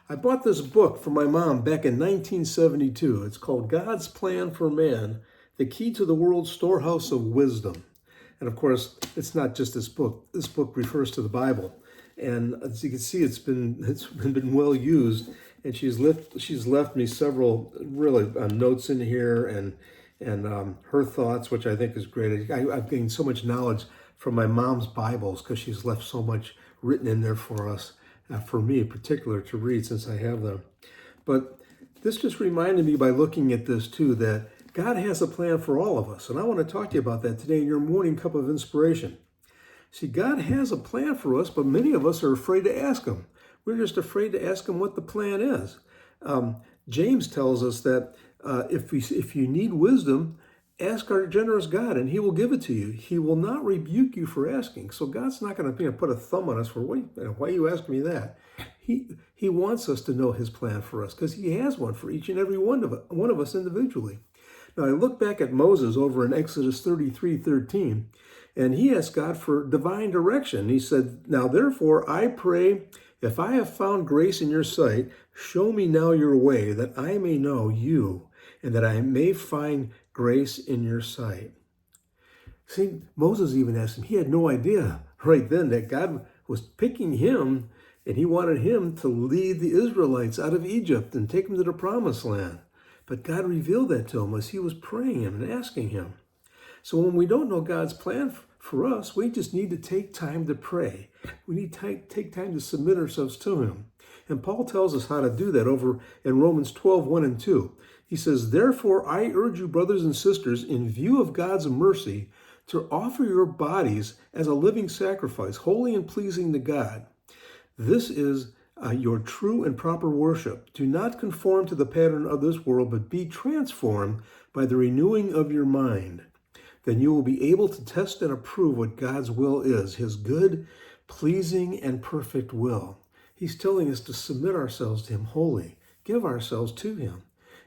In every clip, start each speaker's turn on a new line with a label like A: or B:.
A: I bought this book from my mom back in 1972. It's called God's Plan for Man, The Key to the World's Storehouse of Wisdom. And of course, it's not just this book. This book refers to the Bible. And as you can see, it's been well used. And she's left me several really notes in here and her thoughts, which I think is great. I've gained so much knowledge from my mom's Bibles because she's left so much written in there for us. For me in particular to read since I have them. But this just reminded me by looking at this too that God has a plan for all of us. And I want to talk to you about that today in your morning cup of inspiration. See, God has a plan for us, but many of us are afraid to ask him. We're just afraid to ask him what the plan is. James tells us that if you need wisdom, ask our generous God and he will give it to you. He will not rebuke you for asking. So God's not going to put a thumb on us for why are you asking me that? He wants us to know his plan for us because he has one for each and every one of us individually. Now I look back at Moses over in Exodus 33:13, and he asked God for divine direction. He said, "Now therefore I pray, if I have found grace in your sight, show me now your way that I may know you and that I may find grace in your sight." See, Moses even asked him, he had no idea right then that God was picking him and he wanted him to lead the Israelites out of Egypt and take them to the promised land. But God revealed that to him as he was praying him and asking him. So when we don't know God's plan for us, we just need to take time to pray. We need to take time to submit ourselves to him. And Paul tells us how to do that over in Romans12, 1 and 2. He says, "Therefore I urge you, brothers and sisters, in view of God's mercy, to offer your bodies as a living sacrifice, holy and pleasing to God. This is your true and proper worship. Do not conform to the pattern of this world, but be transformed by the renewing of your mind. Then you will be able to test and approve what God's will is, his good, pleasing, and perfect will." He's telling us to submit ourselves to him wholly, give ourselves to him,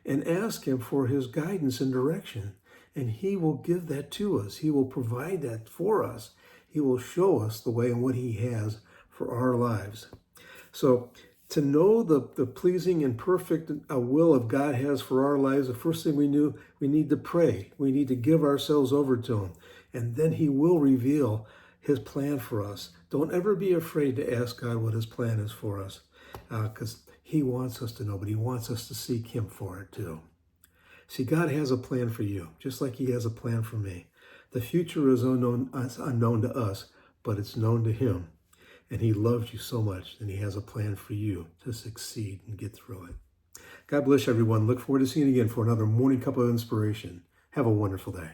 A: and ask him for his guidance and direction. And he will give that to us. He will provide that for us. He will show us the way and what he has for our lives. So to know the pleasing and perfect will of God has for our lives, the first thing we need to pray. We need to give ourselves over to him. And then he will reveal his plan for us. Don't ever be afraid to ask God what his plan is for us, because he wants us to know, but he wants us to seek him for it too. See, God has a plan for you, just like he has a plan for me. The future is unknown to us, but it's known to him. And he loves you so much, and he has a plan for you to succeed and get through it. God bless everyone. Look forward to seeing you again for another morning cup of inspiration. Have a wonderful day.